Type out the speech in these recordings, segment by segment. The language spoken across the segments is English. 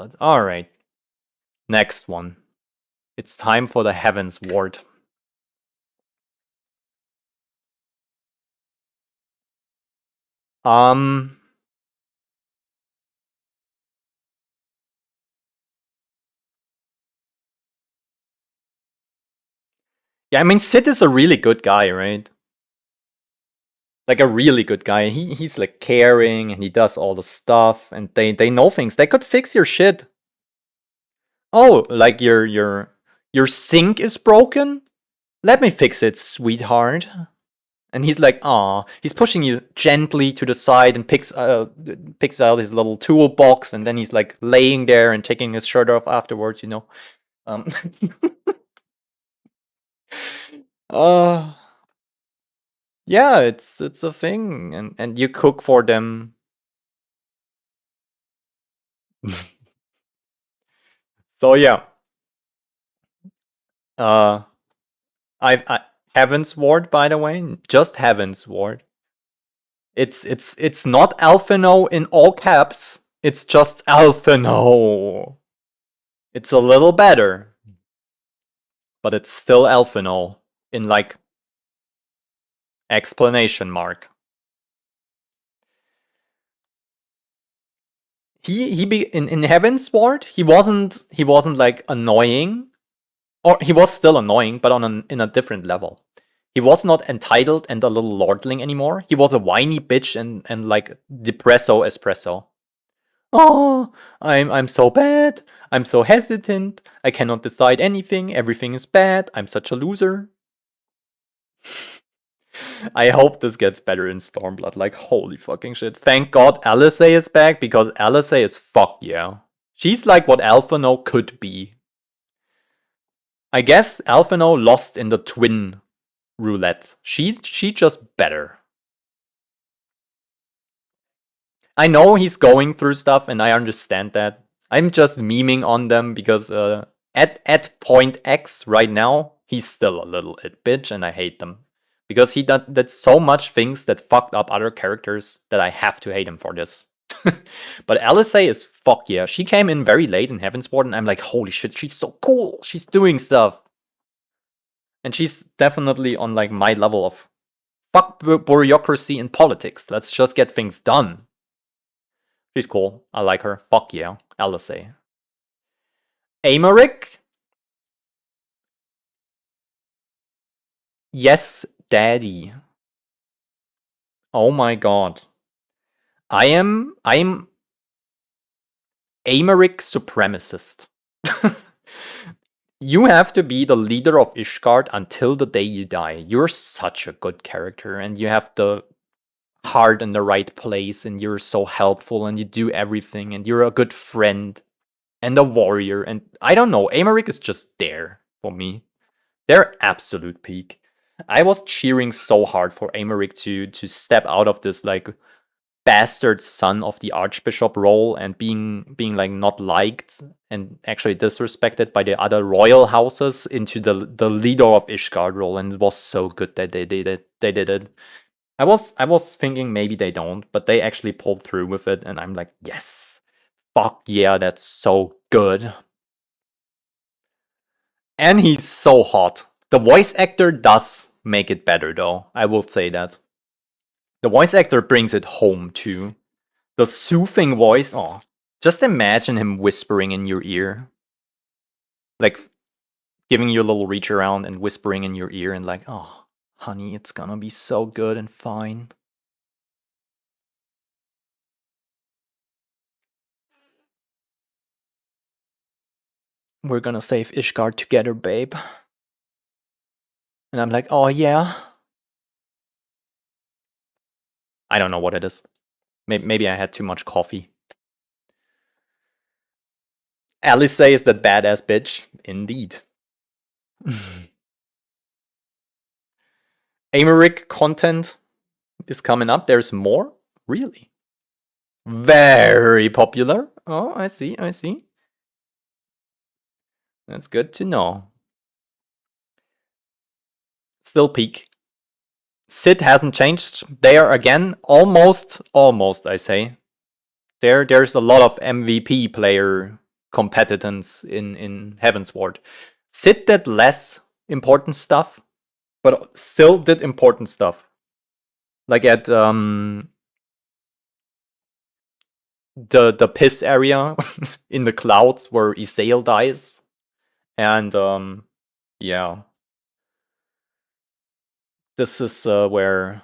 it. Alright. Next one. It's time for the Heavensward. Yeah, I mean, Sid is a really good guy, right? Like a really good guy. He's like caring and he does all the stuff and they know things. They could fix your shit. Oh, like your sink is broken? Let me fix it, sweetheart. And he's like, "Aw." He's pushing you gently to the side and picks out his little toolbox, and then he's like laying there and taking his shirt off afterwards, you know. Uh, yeah, it's a thing, and you cook for them. So yeah, I Heavensward, by the way, just Heavensward. It's not Alphino in all caps. It's just Alphino. It's a little better, but it's still Alphino in like explanation mark. In Heavensward, he wasn't like annoying, or he was still annoying, but in a different level. He was not entitled and a little lordling anymore. He was a whiny bitch and like depresso espresso. Oh, I'm so bad. I'm so hesitant. I cannot decide anything. Everything is bad. I'm such a loser. I hope this gets better in Stormblood. Like, holy fucking shit. Thank God Alice is back, because Alice is fuck yeah. She's like what Alphino could be. I guess Alphino lost in the twin roulette. She just better. I know he's going through stuff and I understand that. I'm just memeing on them because at point X right now, he's still a little bitch and I hate them. Because he did so much things that fucked up other characters that I have to hate him for this. But Alice is fuck yeah. She came in very late in Heavensward and I'm like, holy shit, she's so cool. She's doing stuff. And she's definitely on like my level of fuck bureaucracy in politics. Let's just get things done. She's cool. I like her. Fuck yeah. Alice. Americ? Yes, daddy. Oh my god. I'm Americ supremacist. You have to be the leader of Ishgard until the day you die. You're such a good character and you have the heart in the right place and you're so helpful and you do everything and you're a good friend and a warrior. And I don't know, Americ is just there for me. They're absolute peak. I was cheering so hard for Americ to step out of this like bastard son of the archbishop role and being like not liked and actually disrespected by the other royal houses into the leader of Ishgard role, and it was so good that they did it. I was thinking maybe they don't, but they actually pulled through with it, and I'm like, yes, fuck yeah, that's so good. And he's so hot. The voice actor does make it better though, I will say that. The voice actor brings it home too. The soothing voice, oh, just imagine him whispering in your ear. Like, giving you a little reach around and whispering in your ear and like, oh, honey, it's gonna be so good and fine. We're gonna save Ishgard together, babe. And I'm like, oh yeah? I don't know what it is. Maybe I had too much coffee. Alice is that badass bitch. Indeed. Americ content is coming up. There's more? Really? Very popular. Oh, I see. That's good to know. Still peak. Sid hasn't changed. They are again almost, I say. There's a lot of MVP player competence in Heavensward. Sid did less important stuff, but still did important stuff. Like at the piss area in the clouds where Isael dies, and yeah, this is where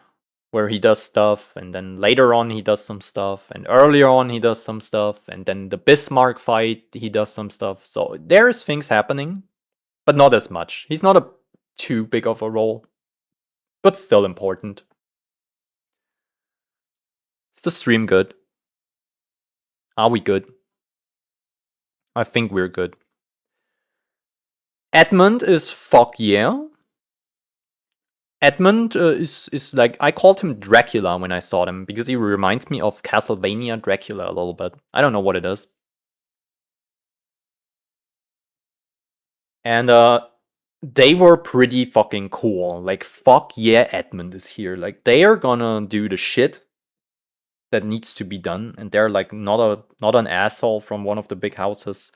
he does stuff, and then later on he does some stuff, and earlier on he does some stuff, and then the Bismarck fight he does some stuff. So there's things happening, but not as much. He's not a too big of a role, but still important. Is the stream good? Are we good? I think we're good. Edmund is fuck yeah. Edmund is like, I called him Dracula when I saw him because he reminds me of Castlevania Dracula a little bit. I don't know what it is. And they were pretty fucking cool. Like, fuck yeah, Edmund is here. Like, they are gonna do the shit that needs to be done, and they're like not an asshole from one of the big houses.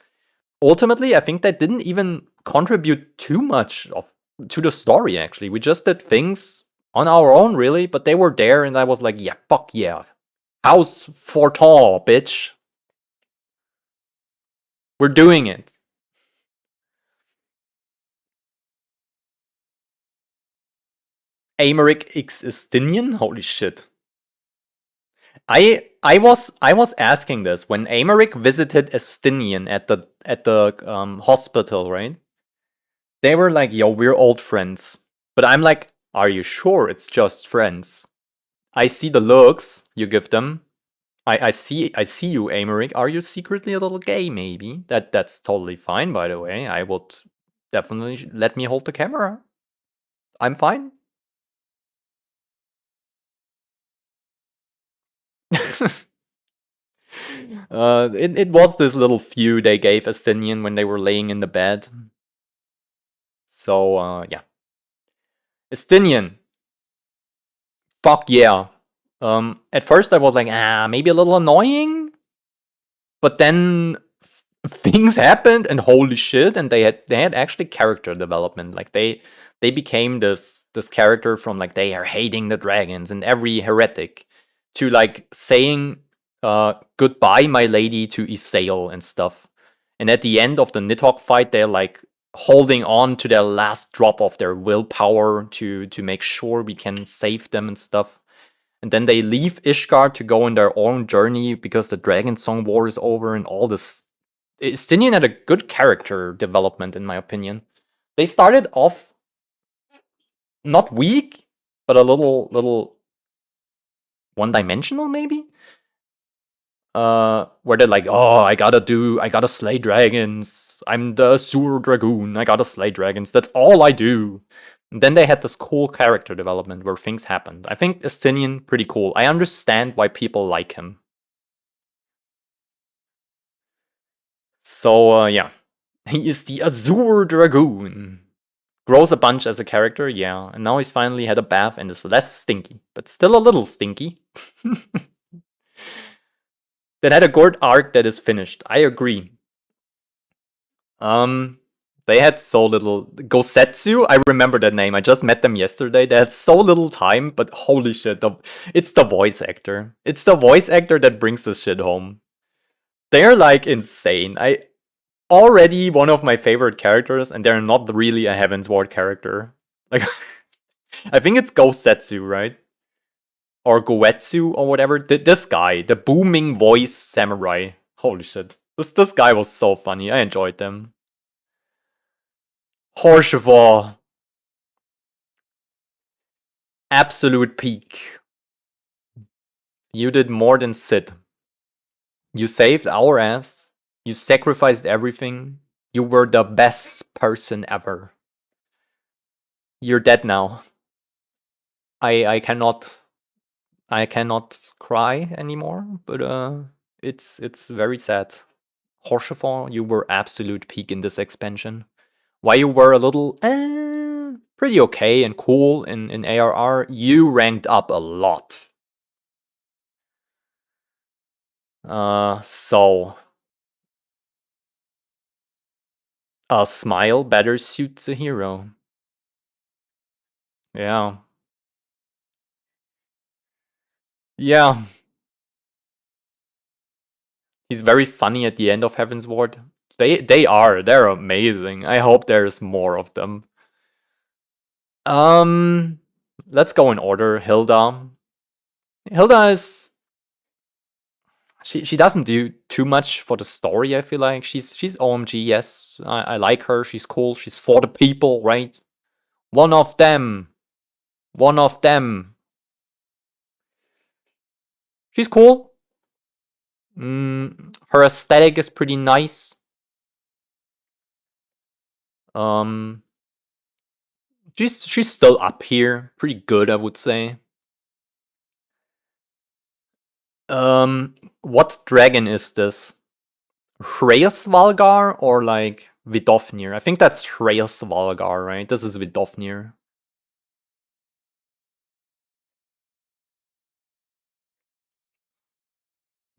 Ultimately, I think they didn't even contribute too much to the story. Actually, we just did things on our own, really. But they were there, and I was like, yeah, fuck yeah, House Fortin, bitch, we're doing it. Aymeric X Estinian, holy shit. I was asking this when Aymeric visited Estinian at the hospital, right? They were like, "Yo, we're old friends," but I'm like, "Are you sure it's just friends?" I see the looks you give them. I see you, Aymeric. Are you secretly a little gay? Maybe that's totally fine. By the way, I would definitely let me hold the camera. I'm fine. It was this little feud they gave Estinian when they were laying in the bed. So yeah, Estinian, fuck yeah. At first I was like, maybe a little annoying, but then things happened, and holy shit! And they had actually character development. Like they became this character from like they are hating the dragons and every heretic to like saying goodbye, my lady, to Isael and stuff. And at the end of the Nidhogg fight, they're like holding on to their last drop of their willpower to make sure we can save them and stuff. And then they leave Ishgard to go on their own journey because the Dragon Song War is over and all this. Stinian had a good character development, in my opinion. They started off not weak, but a little one-dimensional, maybe. Where they're like, oh, I gotta slay dragons. I'm the Azure Dragoon. I gotta slay dragons. That's all I do. And then they had this cool character development where things happened. I think Estinian pretty cool. I understand why people like him. So yeah, he is the Azure Dragoon. Grows a bunch as a character, yeah, and now he's finally had a bath and is less stinky, but still a little stinky. That had a good arc that is finished. I agree. They had so little. Gosetsu, I remember that name. I just met them yesterday. They had so little time, but holy shit, it's the voice actor. It's the voice actor that brings this shit home. They're like insane. I already one of my favorite characters, and they're not really a Heavensward character. Like, I think it's Gosetsu, right? Or Goetsu or whatever. This guy, the booming voice samurai. Holy shit. This guy was so funny. I enjoyed them. Horchevaux. Absolute peak. You did more than Sid. You saved our ass. You sacrificed everything. You were the best person ever. You're dead now. I cannot cry anymore, but it's very sad. Horchevaux, you were absolute peak in this expansion. Why you were a little pretty okay and cool in ARR, you ranked up a lot. So A smile better suits a hero. Yeah. Yeah. He's very funny at the end of Heavensward. They're amazing. I hope there's more of them. Um, let's go in order. Hilda. Hilda is she doesn't do too much for the story. I feel like she's OMG. Yes, I like her. She's cool. She's for the people, right? One of them. One of them. She's cool. Her aesthetic is pretty nice. Um, she's still up here. Pretty good, I would say. What dragon is this? Hraesvalgar or like Vidofnir? I think that's Hraesvalgar, right? This is Vidofnir.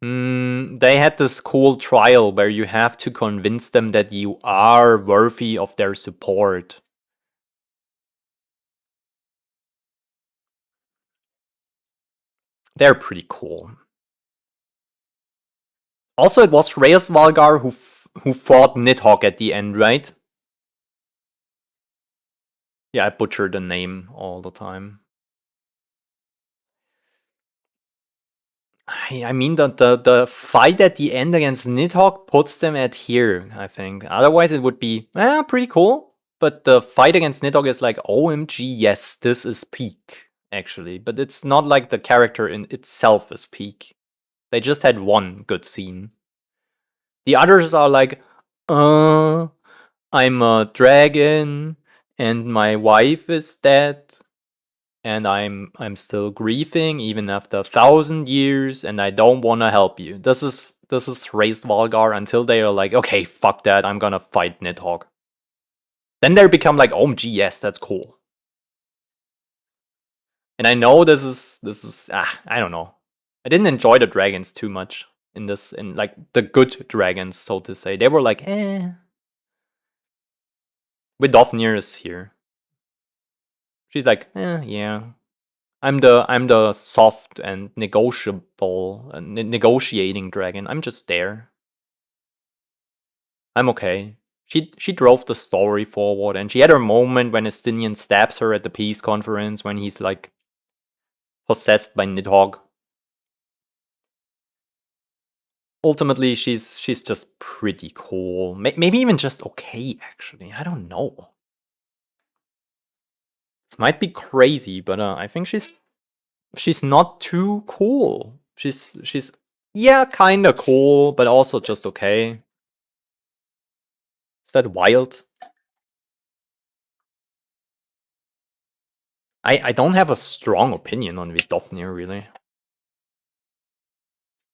They had this cool trial where you have to convince them that you are worthy of their support. They're pretty cool. Also, it was Hraesvalgar who fought Nidhogg at the end, right? Yeah, I butcher the name all the time. I mean, the fight at the end against Nidhogg puts them at here, I think. Otherwise, it would be pretty cool. But the fight against Nidhogg is like, OMG, yes, this is peak, actually. But it's not like the character in itself is peak. They just had one good scene. The others are like, I'm a dragon, and my wife is dead, and I'm still grieving even after 1,000 years, and I don't want to help you. This is Hraesvalgar until they are like, okay, fuck that, I'm gonna fight Nidhogg. Then they become like, OMG, yes, that's cool. And I know this is I don't know. I didn't enjoy the dragons too much in this, in like the good dragons, so to say. They were like, eh. Vidofnir is here. She's like, yeah. I'm the soft and negotiable, negotiating dragon. I'm just there. I'm okay. She drove the story forward, and she had her moment when Estinian stabs her at the peace conference when he's like possessed by Nidhogg. Ultimately, she's just pretty cool. Maybe even just okay, actually. I don't know. This might be crazy, but I think she's not too cool. She's yeah, kinda cool, but also just okay. Is that wild? I don't have a strong opinion on Vidofnir, really.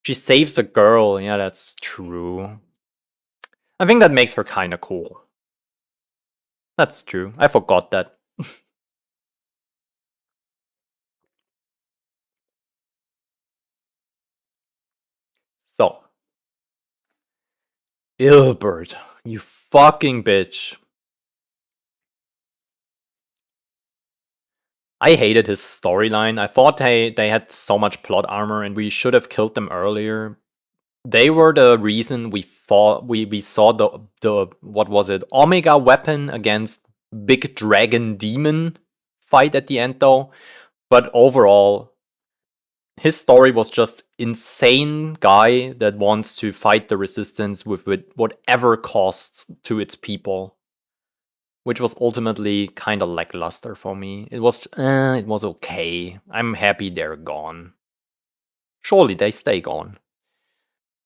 She saves a girl, yeah, that's true. I think that makes her kinda cool. That's true. I forgot that. So. Ilbert, you fucking bitch. I hated his storyline. I thought they had so much plot armor and we should have killed them earlier. They were the reason we saw the what was it? Omega weapon against Big Dragon Demon fight at the end though. But overall, his story was just insane guy that wants to fight the resistance with whatever cost to its people, which was ultimately kind of lackluster for me. It was okay. I'm happy they're gone. Surely they stay gone.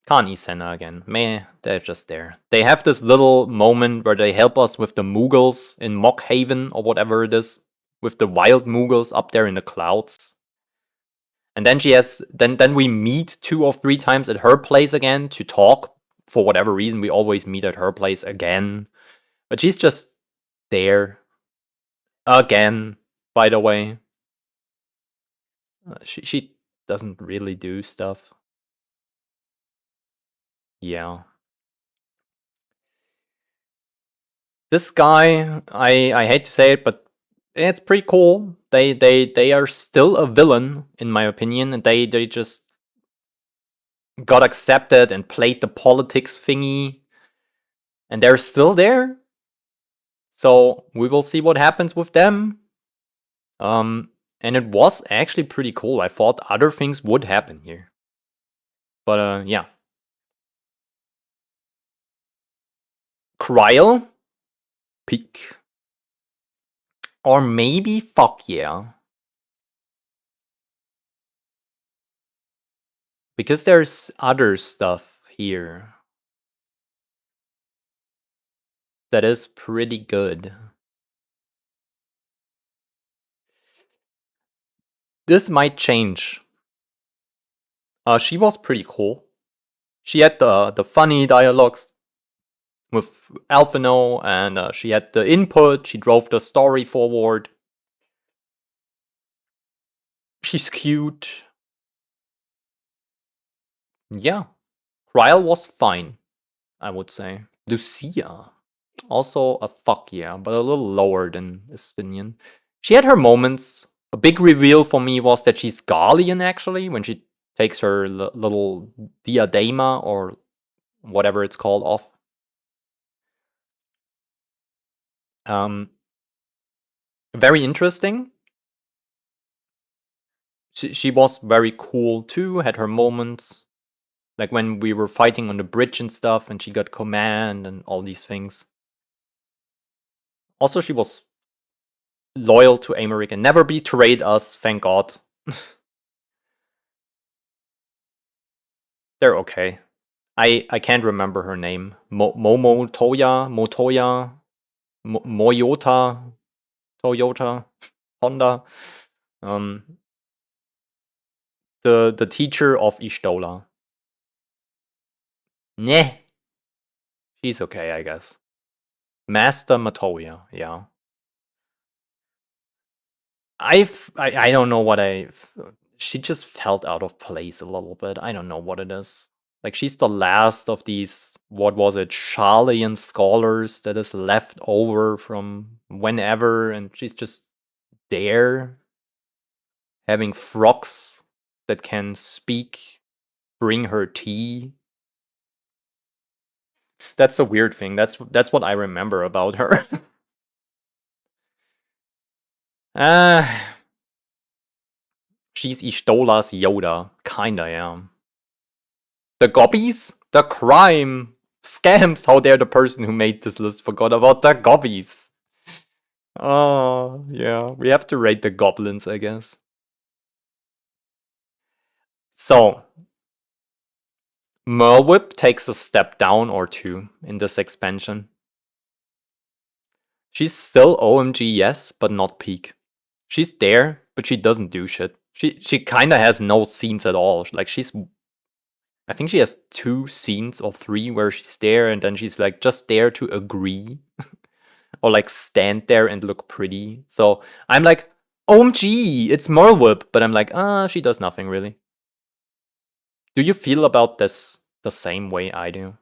Can't Senna again. Meh, they're just there. They have this little moment where they help us with the Mughals in Mockhaven or whatever it is, with the wild Mughals up there in the clouds. And then then we meet 2 or 3 times at her place again to talk. For whatever reason, we always meet at her place again. But she's just there. Again, by the way. She doesn't really do stuff. Yeah. This guy, I hate to say it, but it's pretty cool. They are still a villain, in my opinion, and they just got accepted and played the politics thingy, and they're still there. So we will see what happens with them. And it was actually pretty cool. I thought other things would happen here. But yeah. Cryle? Peak. Or maybe fuck yeah. Because there's other stuff here that is pretty good. This might change. She was pretty cool. She had the funny dialogues with Alphino, and she had the input. She drove the story forward. She's cute. Yeah. Cryle was fine, I would say. Lucia. Also a fuck yeah, but a little lower than Estinian. She had her moments. A big reveal for me was that she's Gallian, actually, when she takes her little diadema or whatever it's called off. Very interesting. She was very cool too, had her moments. Like when we were fighting on the bridge and stuff, and she got command and all these things. Also, she was loyal to Americ and never betrayed us, thank God. They're okay. I can't remember her name. Motoya, Moyota, Toyota, Honda. The teacher of Ishtola. Nah. She's okay, I guess. Master Matoya, yeah. I don't know what she just felt out of place a little bit. I don't know what it is. Like she's the last of these, what was it, Charlian scholars that is left over from whenever, and she's just there having frogs that can speak, bring her tea. That's a weird thing. That's what I remember about her. Ah, she's Ishtola's Yoda, kinda, yeah. The gobbies? The crime! Scams! How dare the person who made this list forgot about the gobbies? Oh, yeah. We have to rate the goblins, I guess. So, Merwhip takes a step down or two in this expansion. She's still OMG, yes, but not peak. She's there, but she doesn't do shit. She kinda has no scenes at all. Like, I think she has 2 scenes or 3 where she's there and then she's like just there to agree or like stand there and look pretty. So I'm like, OMG, it's Merlwhip, but I'm like, she does nothing really. Do you feel about this the same way I do?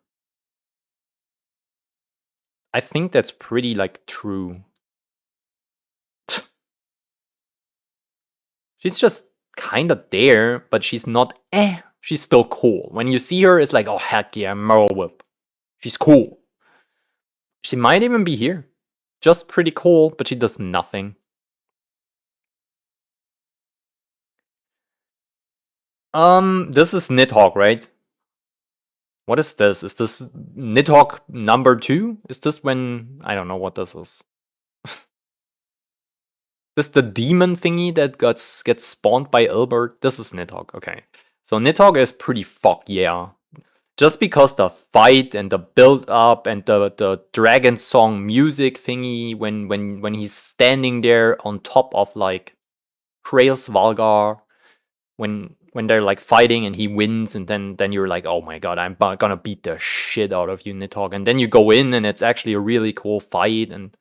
I think that's pretty like true. She's just kind of there, but she's not she's still cool. When you see her, it's like, oh heck yeah, Merlwhip. She's cool. She might even be here. Just pretty cool, but she does nothing. This is Nidhogg, right? What is this? Is this Nidhogg number 2? Is this when... I don't know what this is. This the demon thingy that gets spawned by Ilbert? This is Nidhogg, okay. So Nidhogg is pretty fuck yeah. Just because the fight and the build up and the dragon song music thingy when he's standing there on top of like Krail's Valgar, when they're like fighting and he wins, and then you're like, oh my god, I'm gonna beat the shit out of you, Nidhogg. And then you go in and it's actually a really cool fight and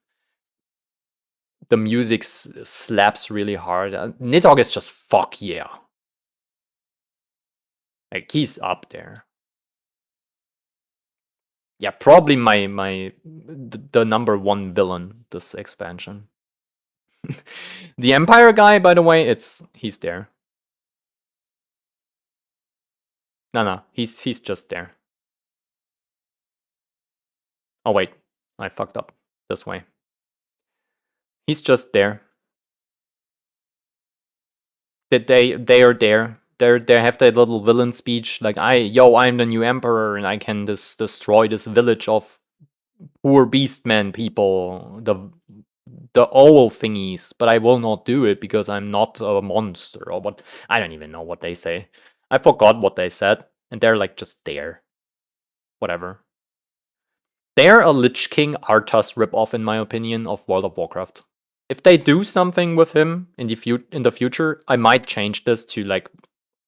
the music slaps really hard. Nidhogg is just fuck yeah. Like he's up there. Yeah, probably the number one villain this expansion. The Empire guy, by the way, he's there. No, he's just there. Oh wait, I fucked up. This way. He's just there. They are there. They have that little villain speech like I'm the new emperor and I can destroy this village of poor beastmen people, the owl thingies, but I will not do it because I'm not a monster or what. I don't even know what they say. I forgot what they said, and they're like just there. Whatever. They're a Lich King Arthas ripoff, in my opinion, of World of Warcraft. If they do something with him in the future, I might change this to like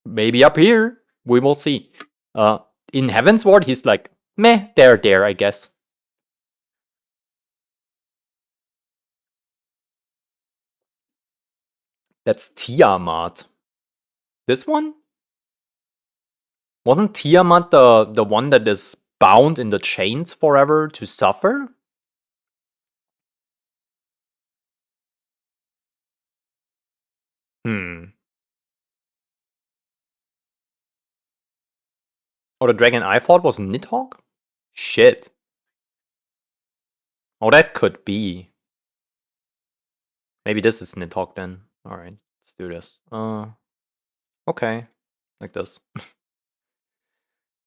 maybe up here. We will see. In Heavensward, he's like meh. They're there, I guess. That's Tiamat. This one? Wasn't Tiamat the one that is bound in the chains forever to suffer? Hmm. Oh, the dragon I thought was Nidhogg? Shit. Oh, that could be. Maybe this is Nidhogg then. Alright, let's do this. Okay. Like this.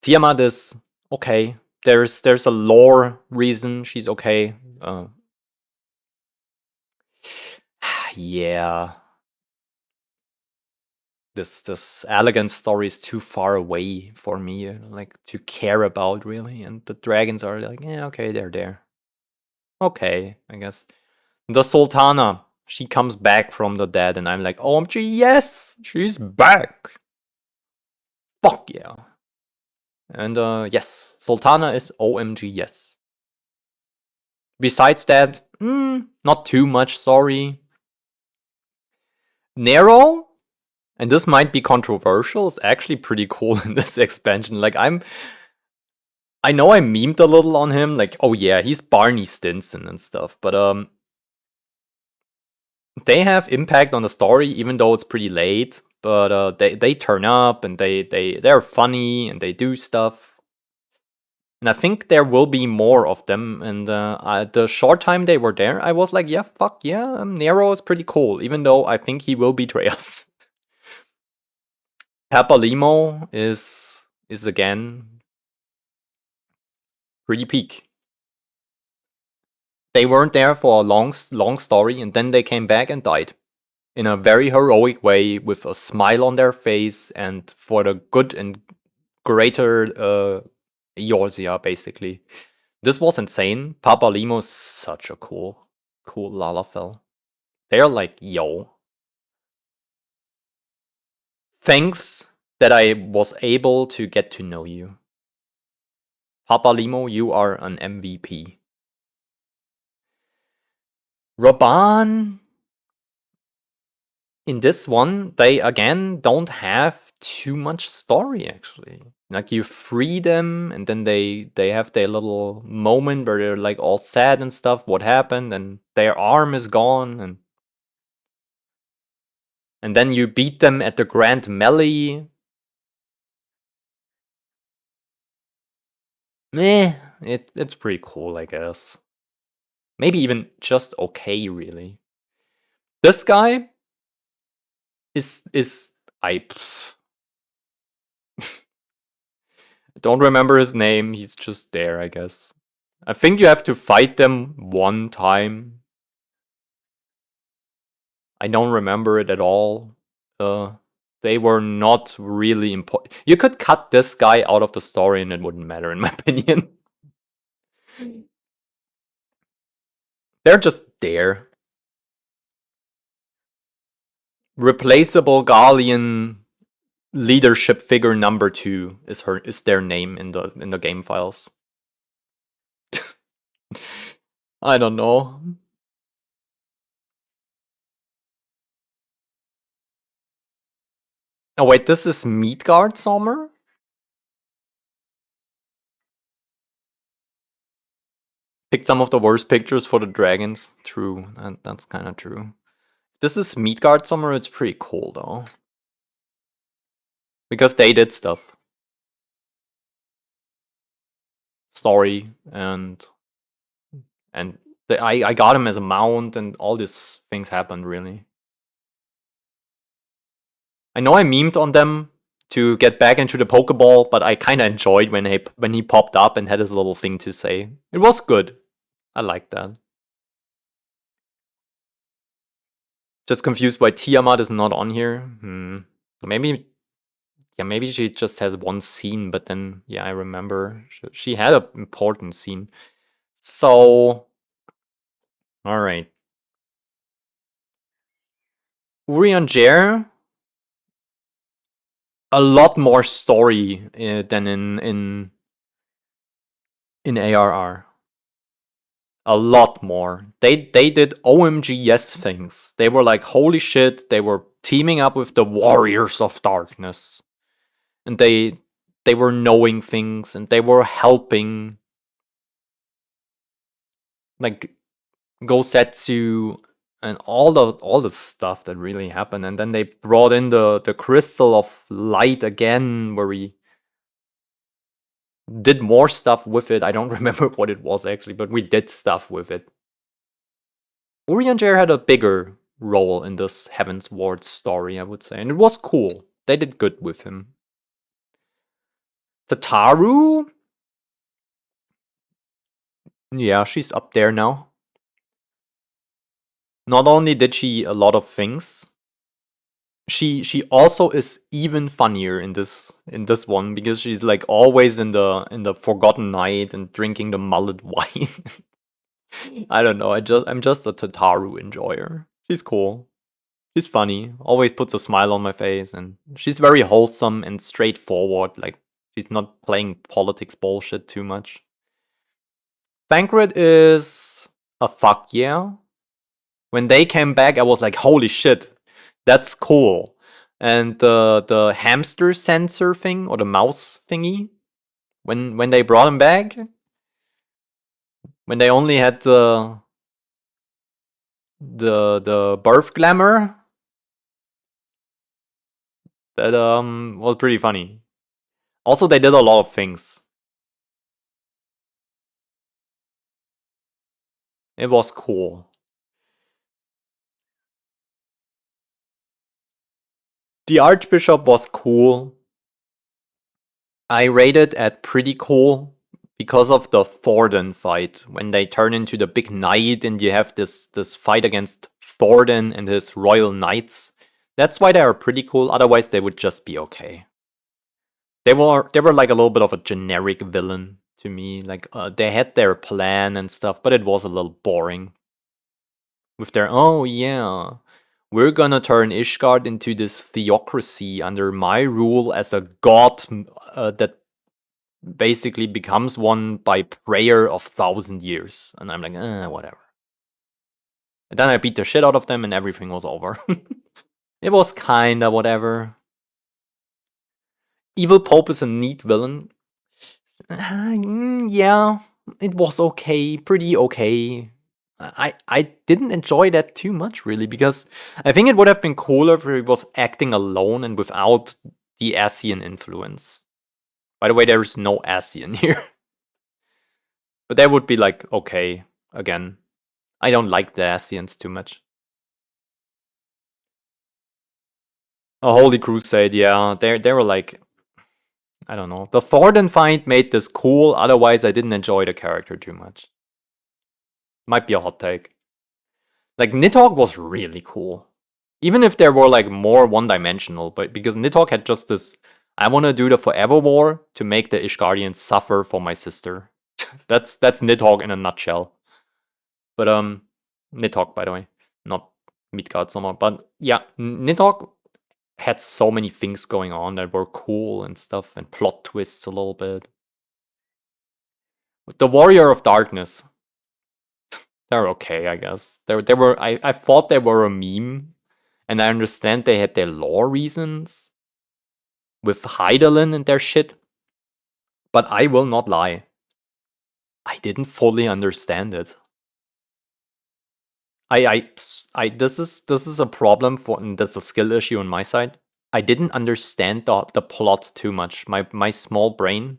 Tiamat is okay. There's a lore reason she's okay. Yeah. This elegant story is too far away for me, like to care about really. And the dragons are like, yeah, okay, they're there. Okay, I guess. The Sultana, she comes back from the dead, and I'm like, OMG, yes, she's back. Fuck yeah. And yes, Sultana is OMG, yes. Besides that, not too much, sorry. Nero, and this might be controversial, is actually pretty cool in this expansion. Like, I know I memed a little on him, like, oh yeah, he's Barney Stinson and stuff, but they have impact on the story, even though it's pretty late. But they turn up and they're funny and they do stuff. And I think there will be more of them. And the short time they were there, I was like, yeah, fuck yeah, Nero is pretty cool, even though I think he will betray us. Papalimo is again pretty peak. They weren't there for a long story, and then they came back and died in a very heroic way with a smile on their face and for the good and greater Eorzea, basically. This was insane. Papa Limo's such a cool Lalafell. They're like, yo. Thanks that I was able to get to know you. Papa Limo, you are an MVP. Raban, in this one, they again don't have too much story actually. Like you free them and then they have their little moment where they're like all sad and stuff, what happened, and their arm is gone and then you beat them at the Grand Melee. It's pretty cool, I guess. Maybe even just okay, really. This guy is I don't remember his name. He's just there, I guess. I think you have to fight them one time. I don't remember it at all. They were not really important. You could cut this guy out of the story and it wouldn't matter, in my opinion. They're just there. Replaceable Gallian leadership figure number 2 is their name in the game files. I don't know. Oh wait, this is Midgard Sommer? Picked some of the worst pictures for the dragons. True, that's kind of true. This is Midgard somewhere. It's pretty cool though, because they did stuff, story, and I got him as a mount, and all these things happened really. I know I memed on them to get back into the Pokeball, but I kind of enjoyed when he popped up and had his little thing to say. It was good. I liked that. Just confused why Tiamat is not on here. Maybe, yeah, maybe she just has one scene, but then, yeah, I remember she had an important scene. So, all right. Urian Jer, a lot more story than in ARR. A lot more. They did OMG yes things. They were like, holy shit, they were teaming up with the Warriors of Darkness. And they were knowing things, and they were helping like Gosetsu and all the stuff that really happened. And then they brought in the Crystal of Light again, where we did more stuff with it. I don't remember what it was actually, but we did stuff with it. Urianger had a bigger role in this Heavensward story, I would say, and it was cool. They did good with him. Tataru? Yeah, she's up there now. Not only did she a lot of things, she also is even funnier in this one, because she's like always in the Forgotten Night and drinking the mullet wine. I don't know. I'm just a Tataru enjoyer. She's cool. She's funny. Always puts a smile on my face, and she's very wholesome and straightforward. Like, she's not playing politics bullshit too much. Thancred is a fuck yeah. When they came back, I was like, holy shit, that's cool. And the hamster sensor thing, or the mouse thingy, when they brought him back, when they only had the birth glamour, that was pretty funny. Also, they did a lot of things. It was cool. The Archbishop was cool. I rated at pretty cool because of the Thornton fight. When they turn into the big knight and you have this fight against Thornton and his royal knights. That's why they are pretty cool. Otherwise, they would just be okay. They were like a little bit of a generic villain to me. Like, they had their plan and stuff, but it was a little boring. With their, oh yeah, we're gonna turn Ishgard into this theocracy under my rule as a god that basically becomes one by prayer of 1,000 years. And I'm like, whatever. And then I beat the shit out of them and everything was over. It was kinda whatever. Evil Pope is a neat villain. Yeah, it was okay, pretty okay. I didn't enjoy that too much, really, because I think it would have been cooler if he was acting alone and without the Asian influence. By the way, there is no Asian here. But that would be like, okay, again. I don't like the Asians too much. A Holy Crusade, yeah. They were like, I don't know. The Thornton fight made this cool, otherwise I didn't enjoy the character too much. Might be a hot take. Like, Nidhogg was really cool. Even if there were like more one-dimensional, but because Nidhogg had just this, I want to do the Forever War to make the Ishgardians suffer for my sister. that's Nidhogg in a nutshell. But Nidhogg, by the way, not Midgard somehow. But yeah, Nidhogg had so many things going on that were cool and stuff, and plot twists a little bit. The Warrior of Darkness, they're okay, I guess. They were. I thought they were a meme, and I understand they had their lore reasons with Heidelin and their shit. But I will not lie. I didn't fully understand it. This is a problem for, and that's a skill issue on my side. I didn't understand the plot too much. My small brain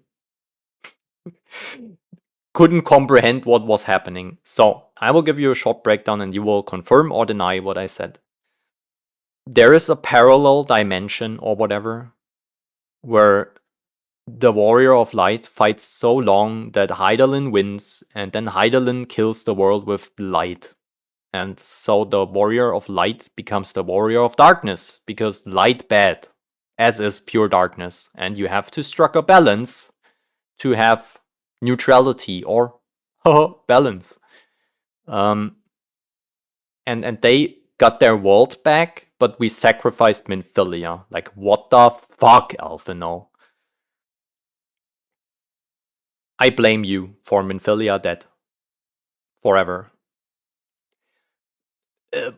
couldn't comprehend what was happening. So I will give you a short breakdown and you will confirm or deny what I said. There is a parallel dimension or whatever where the Warrior of Light fights so long that Hydaelyn wins, and then Hydaelyn kills the world with light. And so the Warrior of Light becomes the Warrior of Darkness, because light bad, as is pure darkness. And you have to strike a balance to have neutrality or balance. And they got their world back, but we sacrificed Minfilia. Like, what the fuck, Alphino? I blame you for Minfilia dead. Forever.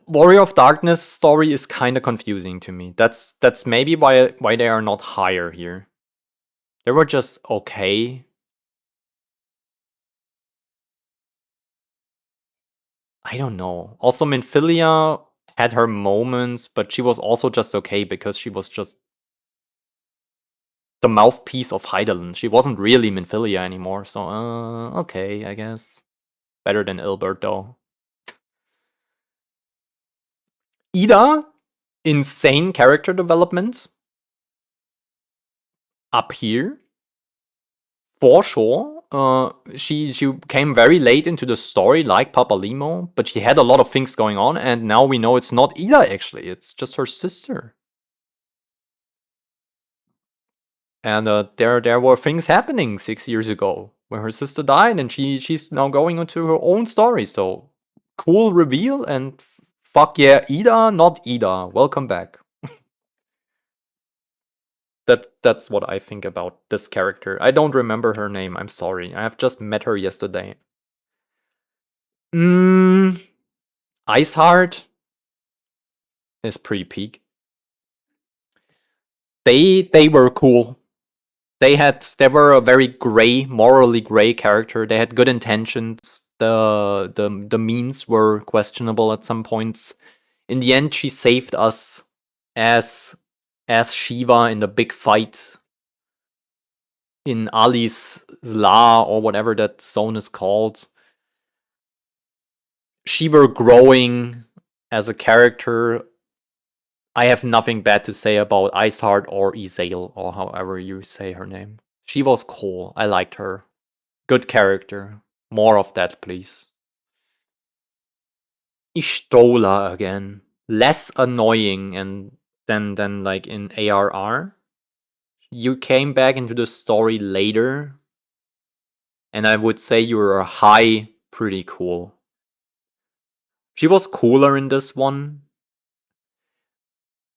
Warrior of Darkness story is kind of confusing to me. That's maybe why they are not higher here. They were just okay. I don't know. Also, Minfilia had her moments, but she was also just okay because she was just the mouthpiece of Hydaelyn. She wasn't really Minfilia anymore, so okay, I guess. Better than Ilbert, though. Ida, insane character development. Up here, for sure. She came very late into the story, like Papalimo, but she had a lot of things going on, and now we know it's not Ida, actually. It's just her sister. And there were things happening 6 years ago when her sister died, and she's now going into her own story. So cool reveal, and fuck yeah, Ida, not Ida. Welcome back. That's what I think about this character. I don't remember her name. I'm sorry. I have just met her yesterday. Iceheart is pretty peak. They were cool. They were a very gray, morally gray character. They had good intentions. The means were questionable at some points. In the end, she saved us as Shiva in the big fight in Ali's La, or whatever that zone is called. She were growing as a character. I have nothing bad to say about Iceheart or Izael, or however you say her name. She was cool. I liked her. Good character. More of that, please. Ishtola again. Less annoying and than like in ARR. You came back into the story later, and I would say you were high pretty cool. She was cooler in this one.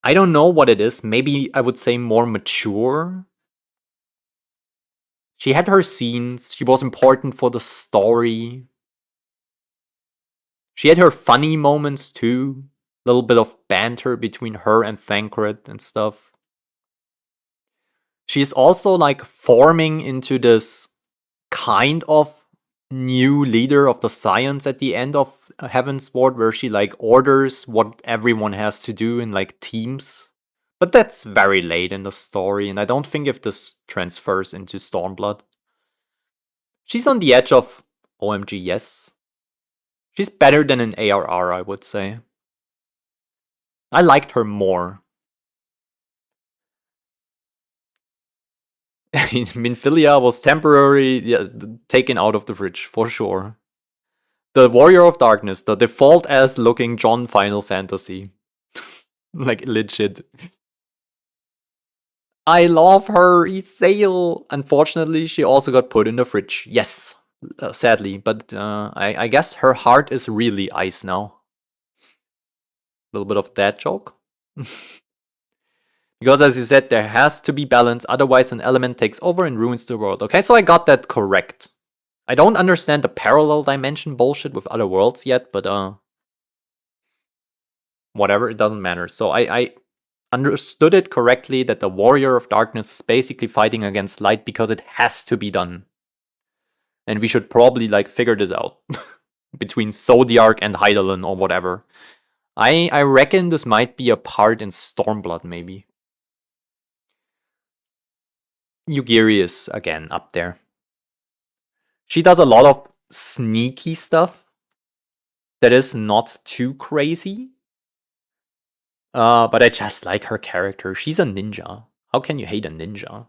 I don't know what it is. Maybe I would say more mature. She had her scenes. She was important for the story. She had her funny moments too. A little bit of banter between her and Thancred and stuff. She's also like forming into this kind of new leader of the Science at the end of Heavensward, where she like orders what everyone has to do in like teams. But that's very late in the story, and I don't think if this transfers into Stormblood. She's on the edge of OMG, yes. She's better than an ARR, I would say. I liked her more. Minfilia was temporarily taken out of the fridge, for sure. The Warrior of Darkness, the default ass looking John Final Fantasy. Like, legit. I love her, Isael. Unfortunately, she also got put in the fridge. Yes, sadly, but I guess her heart is really ice now. A little bit of that joke. Because as you said, there has to be balance, otherwise an element takes over and ruins the world. Okay, so I got that correct. I don't understand the parallel dimension bullshit with other worlds yet, but whatever, it doesn't matter. So I understood it correctly that the Warrior of Darkness is basically fighting against light because it has to be done. And we should probably like figure this out between Zodiac and Heidelin or whatever. I reckon this might be a part in Stormblood, maybe. Yugiri is again up there. She does a lot of sneaky stuff that is not too crazy. But I just like her character. She's a ninja. How can you hate a ninja?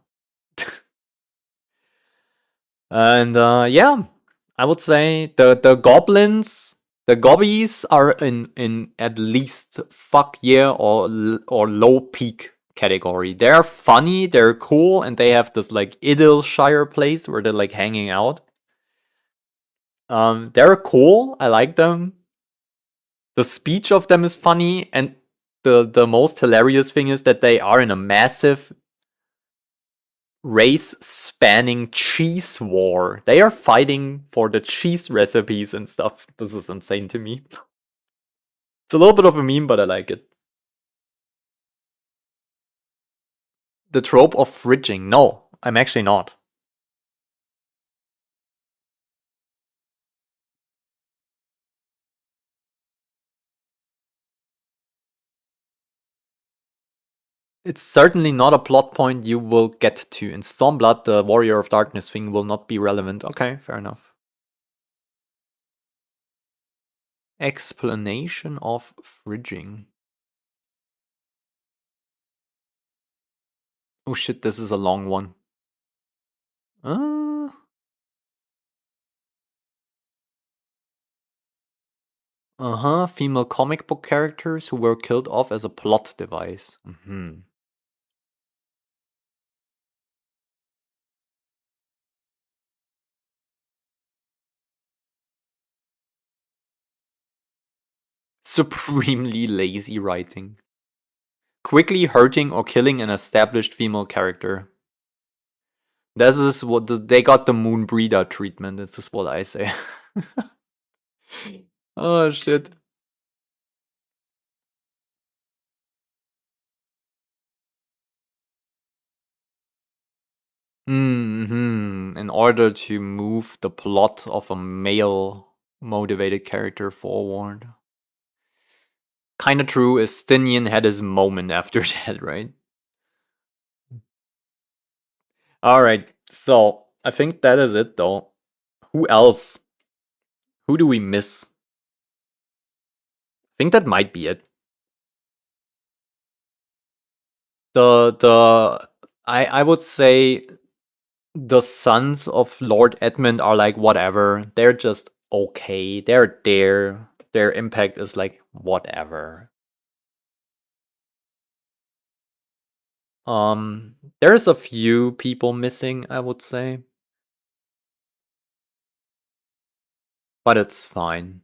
And yeah, I would say the goblins, the gobbies are in at least fuck yeah or low peak category. They're funny, they're cool, and they have this like Idylshire place where they're like hanging out. They're cool. I like them. The speech of them is funny, and the most hilarious thing is that they are in a massive race spanning cheese war. They are fighting for the cheese recipes and stuff. This is insane to me. It's a little bit of a meme, but I like it. The trope of fridging. No, I'm actually not. It's certainly not a plot point you will get to. In Stormblood, the Warrior of Darkness thing will not be relevant. Okay, fair enough. Explanation of fridging. Oh shit, this is a long one. Female comic book characters who were killed off as a plot device. Supremely lazy writing. Quickly hurting or killing an established female character. This is what they got the Moonbreeder treatment. This is what I say. Oh shit. In order to move the plot of a male motivated character forward. Kinda true, Estinian had his moment after that, right? Alright, so I think that is it though. Who else? Who do we miss? I think that might be it. I would say the sons of Lord Edmund are like whatever. They're just okay. They're there. Their impact is like whatever. There's a few people missing, I would say. But it's fine.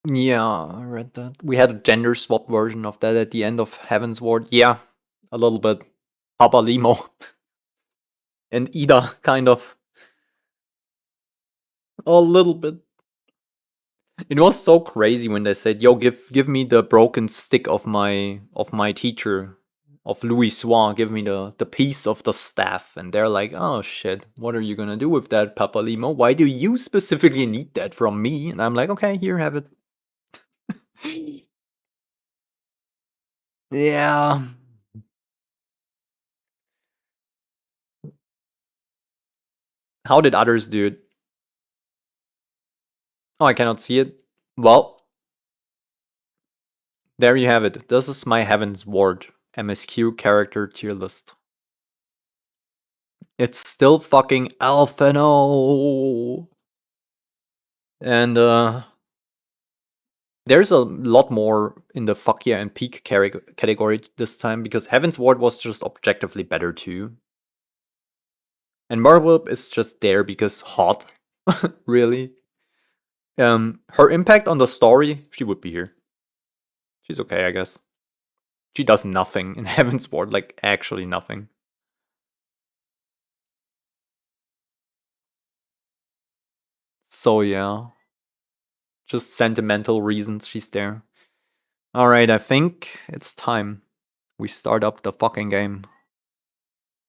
Yeah, I read that. We had a gender swap version of that at the end of Heavensward. Yeah, a little bit. Papa Limo. And Ida, kind of. A little bit. It was so crazy when they said, "Yo, give me the broken stick of my teacher, of Louis Swan. Give me the piece of the staff." And they're like, "Oh shit, what are you gonna do with that, Papa Limo? Why do you specifically need that from me?" And I'm like, "Okay, here, have it." Yeah. How did others do it? Oh, I cannot see it. Well, there you have it. This is my Heavensward MSQ character tier list. It's still fucking Alphino. And there's a lot more in the fuck yeah and peak category this time because Heavensward was just objectively better too. And Merwilp is just there because hot. Really. Her impact on the story, she would be here. She's okay, I guess. She does nothing in Heavensward, like actually nothing. So yeah. Just sentimental reasons she's there. Alright, I think it's time we start up the fucking game.